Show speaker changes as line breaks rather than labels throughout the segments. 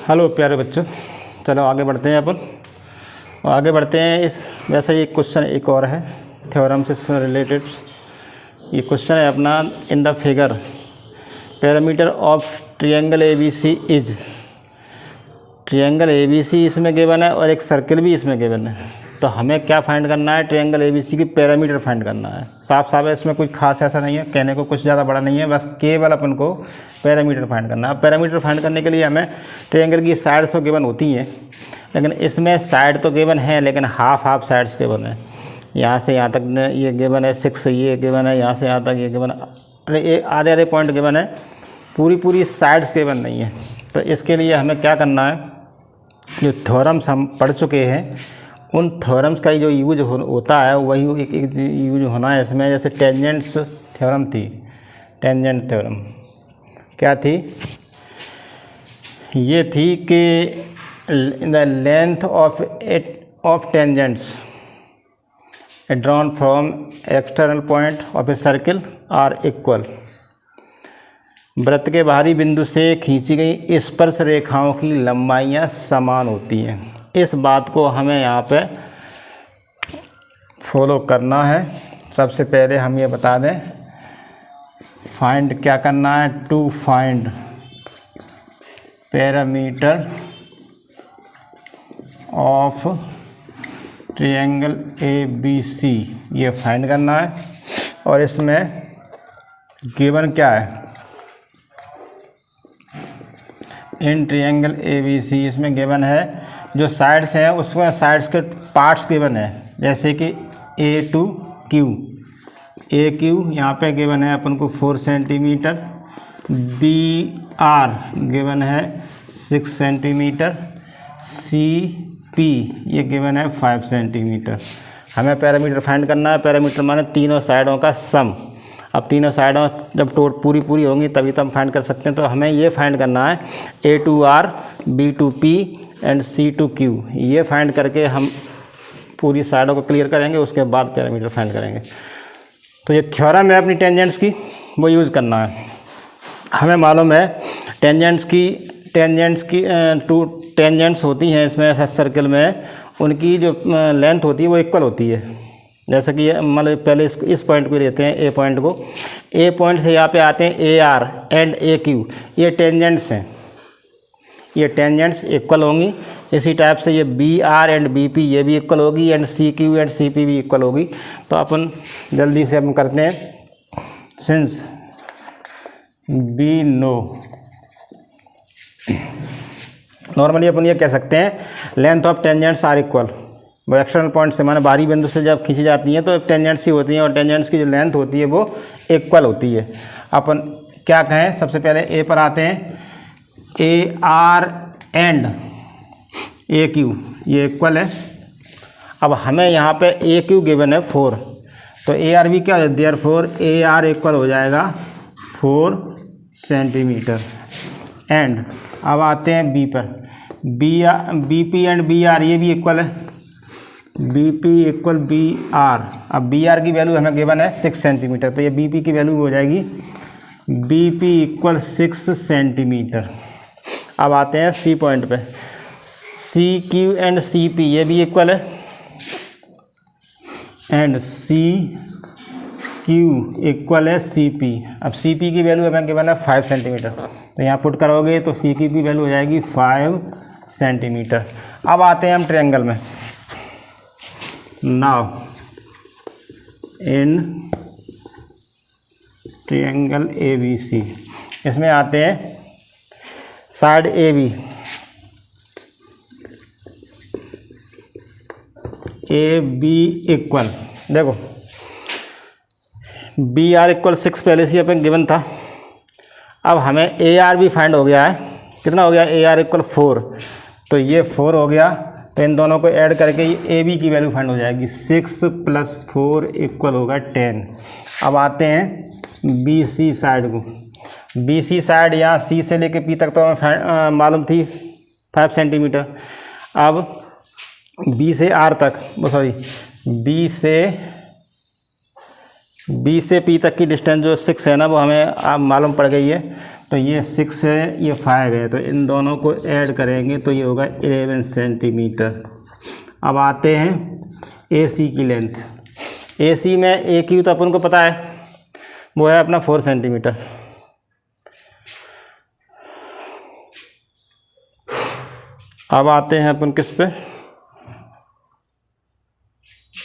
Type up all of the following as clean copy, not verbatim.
Hello प्यारे बच्चों, चलो आगे बढ़ते हैं अपन और आगे बढ़ते हैं। इस वैसे ये क्वेश्चन एक और है थ्योरम से रिलेटेड। ये क्वेश्चन है अपना, इन the figure parameter of triangle ABC is. Triangle ABC इसमें गिवन है और एक सर्किल भी इसमें गिवन है, तो हमें क्या फाइंड करना है? ट्रायंगल एबीसी की पैरामीटर फाइंड करना है। साफ साफ है, इसमें कुछ खास ऐसा नहीं है, कहने को कुछ ज़्यादा बड़ा नहीं है, बस केवल अपन को पैरामीटर फाइंड करना है। पैरामीटर फाइंड करने के लिए हमें ट्रायंगल की साइड्स तो गिवन होती हैं, लेकिन इसमें साइड तो गिवन है लेकिन हाफ साइड्स गिवन है। यहाँ से यहाँ तक ये गिवन है 6, ये गिवन है, यहाँ से यहाँ तक ये गिवन है, अरे ये आधे पॉइंट गिवन है, पूरी साइड्स गिवन नहीं है। तो इसके लिए हमें क्या करना है? जो थ्योरम्स हम पढ़ चुके हैं उन थ्योरम्स का जो यूज होता है वही एक यूज होना है इसमें। जैसे टेंजेंट्स थ्योरम थी, टेंजेंट थ्योरम क्या थी? ये थी कि the length of tangents drawn from external point of a circle are equal. वृत्त के बाहरी बिंदु से खींची गई स्पर्श रेखाओं की लंबाइयाँ समान होती हैं। इस बात को हमें यहाँ पे फॉलो करना है। सबसे पहले हम ये बता दें, फाइंड क्या करना है? To find parameter of triangle ABC, ये फाइंड करना है। और इसमें गिवन क्या है? इन ट्रायंगल एबीसी इसमें गिवन है जो साइड्स हैं उसमें साइड्स के पार्ट्स गिवन है, जैसे कि ए टू क्यू। ए क्यू यहाँ पे गिवन है अपन को 4 सेंटीमीटर, बी आर गिवन है 6 सेंटीमीटर, सी पी ये गिवन है 5 सेंटीमीटर। हमें पैरामीटर फाइंड करना है। पैरामीटर माने तीनों साइडों का सम। अब तीनों साइडों जब पूरी होंगी तभी तो हम फाइंड कर सकते हैं। तो हमें ये फाइंड करना है A to R, B to P and C to Q. ये फाइंड करके हम पूरी साइडों को क्लियर करेंगे, उसके बाद पैरामीटर फाइंड करेंगे। तो ये थ्योरम है अपनी टेंजेंट्स की, वो यूज़ करना है। हमें मालूम है टेंजेंट्स की टू टेंजेंट्स होती हैं इसमें सर्किल में, उनकी जो लेंथ होती है वो इक्वल होती है। जैसे कि मतलब पहले इस पॉइंट को लेते हैं, ए पॉइंट को। ए पॉइंट से यहाँ पे आते हैं A R and A Q, ये टेंजेंट्स हैं, ये टेंजेंट्स इक्वल होंगी। इसी टाइप से ये B R and B P ये भी इक्वल होगी, and C Q and C P भी इक्वल होगी। तो अपन जल्दी से हम करते हैं, सिंस बी नो, नॉर्मली अपन ये कह सकते हैं length of tangents are equal. वो एक्सटर्नल पॉइंट से माने बाहरी बिंदु से जब खींची जाती हैं तो टेंजेंट्स ही होती हैं, और टेंजेंट्स की जो लेंथ होती है वो इक्वल होती है। अपन क्या कहें? सबसे पहले ए पर आते हैं, A R and A Q ये इक्वल है। अब हमें यहाँ पे ए क्यू गिवन है 4, तो ए आर भी क्या है? देयरफॉर ए आर इक्वल हो जाएगा 4 सेंटीमीटर। एंड अब आते हैं बी पर, B P and B R ये भी इक्वल है, B P equal B R. अब बी आर की वैल्यू हमें गिवन है 6 सेंटीमीटर, तो ये बी पी की वैल्यू हो जाएगी बी पी इक्वल 6 सेंटीमीटर। अब आते हैं सी पॉइंट पे, C Q and C P ये भी इक्वल है, एंड सी क्यू इक्वल है सी पी। अब सी पी की वैल्यू हमें गिवन है 5 सेंटीमीटर, तो यहाँ पुट करोगे तो सी क्यू की वैल्यू हो जाएगी 5 सेंटीमीटर। अब आते हैं हम ट्रायंगल में। नाउ इन ट्रायंगल एबीसी इसमें आते हैं side A B, A B equal, देखो बी आर इक्वल 6 पहले से अपन गिवन था। अब हमें ए आर भी फाइंड हो गया है। कितना हो गया? ए आर इक्वल 4, तो ये 4 हो गया। तो इन दोनों को ऐड करके ए बी की वैल्यू फाइंड हो जाएगी, 6 + 4 इक्वल होगा 10। अब आते हैं बी सी साइड को। बी सी साइड यहाँ सी से लेके पी तक तो हमें मालूम थी 5 सेंटीमीटर। अब बी से आर तक, बी से पी तक की डिस्टेंस जो 6 है ना, वो हमें मालूम पड़ गई है। तो ये 6 है, ये 5 है, तो इन दोनों को ऐड करेंगे तो ये होगा 11 सेंटीमीटर। अब आते हैं AC की लेंथ। AC में AQ तो अपन को पता है, वो है अपना 4 सेंटीमीटर। अब आते हैं अपन किस पे,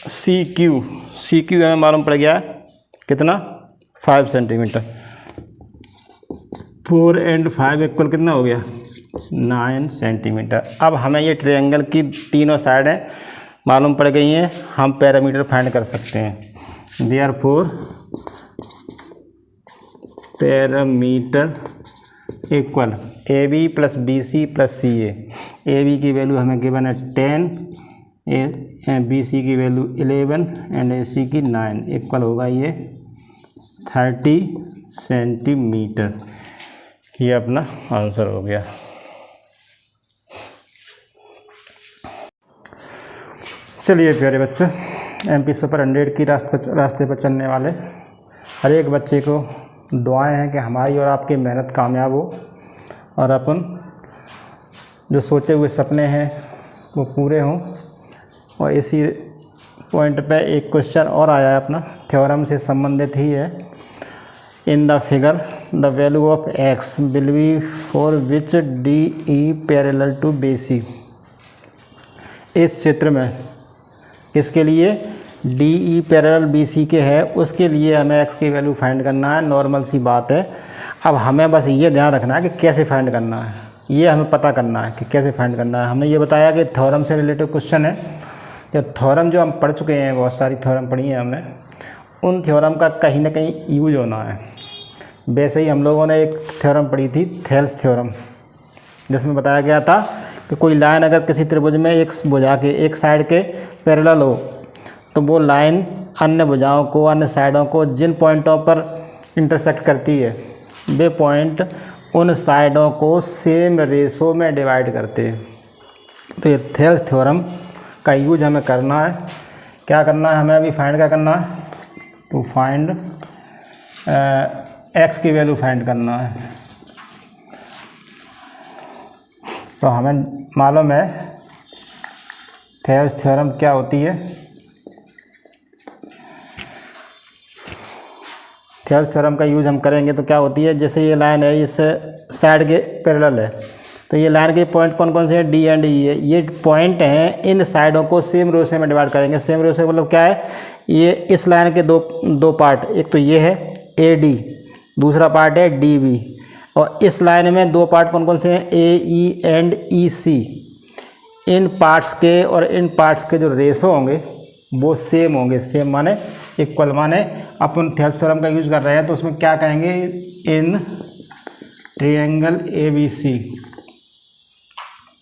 CQ हमें मालूम पड़ गया है कितना, 5 सेंटीमीटर। 4 और 5 इक्वल कितना हो गया, 9 सेंटीमीटर। अब हमें ये ट्रायंगल की तीनों साइडें मालूम पड़ गई हैं, हम पैरामीटर फाइंड कर सकते हैं। Therefore parameter equal AB + BC + CA। AB की वैल्यू हमें गिवन है 10, BC की वैल्यू 11 एंड AC की 9, इक्वल होगा ये 30 सेंटीमीटर। ये अपना आंसर हो गया। चलिए प्यारे बच्चे, MP सुपर 100 की रास्ते पर चलने वाले हर एक बच्चे को दुआएं हैं कि हमारी और आपकी मेहनत कामयाब हो और अपन जो सोचे हुए सपने हैं वो पूरे हों। और इसी पॉइंट पे एक क्वेश्चन और आया है अपना, थ्योरम से संबंधित ही है। In the figure the value of x will be for which DE parallel to BC। इस चित्र में किसके लिए, DE पैरेलल BC के है, उसके लिए हमें x की वैल्यू फाइंड करना है। नॉर्मल सी बात है। अब हमें बस ये ध्यान रखना है कि कैसे फाइंड करना है, ये हमें पता करना है कि कैसे फाइंड करना है। हमने ये बताया कि थ्योरम से रिलेटेड क्वेश्चन है। तो थ्योरम जो हम पढ़ चुके हैं, बहुत सारी थ्योरम पढ़ी है हमने, उन थ्योरम का कहीं ना कहीं यूज होना है। वैसे ही हम लोगों ने एक थ्योरम पढ़ी थी, थेल्स थ्योरम, जिसमें बताया गया था कि कोई लाइन अगर किसी त्रिभुज में एक भुजा के एक साइड के पैरेलल हो तो वो लाइन अन्य भुजाओं को, अन्य साइडों को जिन पॉइंटों पर इंटरसेक्ट करती है वे पॉइंट उन साइडों को सेम रेशो में डिवाइड करते हैं। तो ये थेल्स थ्योरम का यूज हमें करना है। क्या करना है हमें, अभी फाइंड क्या करना है, तो फाइंड x की वैल्यू फाइंड करना है। तो हमें मालूम है थेल्स थ्योरम क्या होती है। थेल्स थ्योरम का यूज हम करेंगे तो क्या होती है, जैसे ये लाइन है इस साइड के पैरेलल है, तो ये लाइन के पॉइंट कौन कौन से हैं, D एंड E है। ये पॉइंट हैं, इन साइडों को सेम रेशो में डिवाइड करेंगे। सेम रेशो मतलब क्या है, ये इस लाइन के दो पार्ट, एक तो ये है AD, दूसरा पार्ट है DB, और इस लाइन में दो पार्ट कौन कौन से हैं, AE and EC। In parts के और इन पार्ट्स के जो रेशो होंगे वो सेम होंगे। सेम माने इक्वल, माने अपन थेल्स थ्योरम का यूज कर रहे हैं तो उसमें क्या कहेंगे, इन ट्रायंगल ABC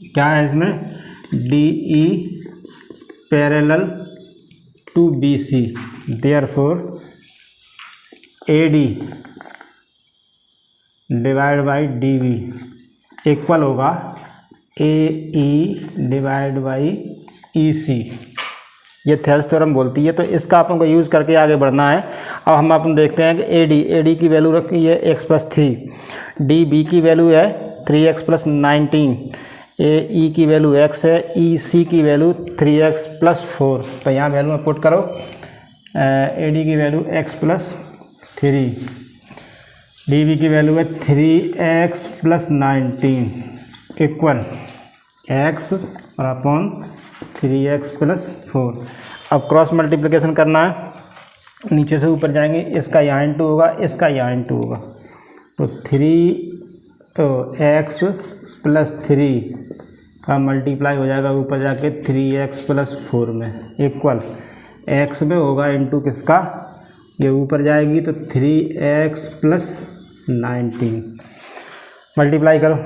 क्या है इसमें, DE parallel to BC, therefore AD divide by DB equal होगा AE डिवाइड बाई EC। ये थेल्स थ्योरम बोलती है। तो इसका अपन को यूज़ करके आगे बढ़ना है। अब हम अपन देखते हैं कि AD की वैल्यू रखी है x + 3, DB की वैल्यू है 3x + 19, AE की वैल्यू x है, EC की वैल्यू 3x + 4। तो यहाँ वैल्यू में पुट करो, AD की वैल्यू x + 3, DB की वैल्यू है 3x + 19 इक्वल x और अपॉन 3x + 4। अब क्रॉस मल्टीप्लिकेशन करना है, नीचे से ऊपर जाएंगे, इसका यहाँ इंटू होगा, इसका यहाँ इंटू होगा, तो x + 3 का मल्टीप्लाई हो जाएगा ऊपर जाके 3x + 4 में इक्वल x में होगा इंटू किसका, ये ऊपर जाएगी तो 3x + 19 मल्टीप्लाई करो,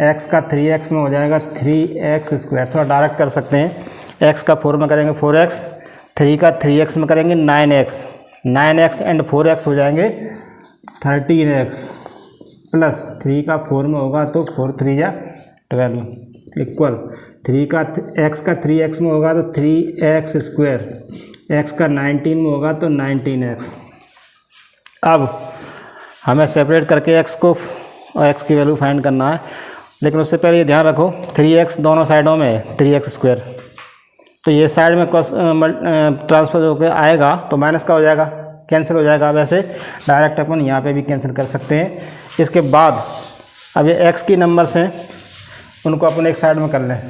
x का 3x में हो जाएगा 3x²। थोड़ा डायरेक्ट कर सकते हैं, x का 4 में करेंगे 4x, 3 का 3x में करेंगे 9x एंड 4x हो जाएंगे 13x, प्लस 3 का 4 में होगा तो 4 3 या 12 इक्वल 3 का x का 3x में होगा तो 3x², x का 19 में होगा तो 19x। अब हमें सेपरेट करके x को और एक्स की वैल्यू फाइंड करना है। लेकिन उससे पहले ये ध्यान रखो 3x दोनों साइडों में है 3x², तो ये साइड में क्रॉस ट्रांसफर होकर आएगा तो माइनस का हो जाएगा, कैंसिल हो जाएगा। वैसे डायरेक्ट अपन यहाँ पे भी कैंसिल कर सकते हैं। इसके बाद अब ये x की नंबर्स हैं उनको अपन एक साइड में कर लें।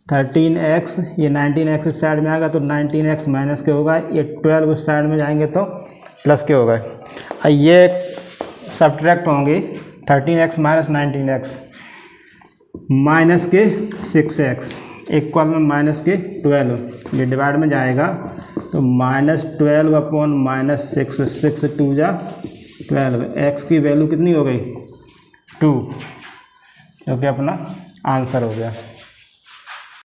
13x, ये 19x इस साइड में आएगा तो 19x माइनस के होगा, ये 12 उस साइड में जाएंगे तो प्लस के होगा। ये सब्ट्रैक्ट होंगे 13x माइनस 19x माइनस के 6x इक्वल में माइनस के 12, ये डिवाइड में जाएगा तो -12 अपॉन -6, 6 2 जा 12, x की वैल्यू कितनी हो गई 2, जो कि अपना आंसर हो गया।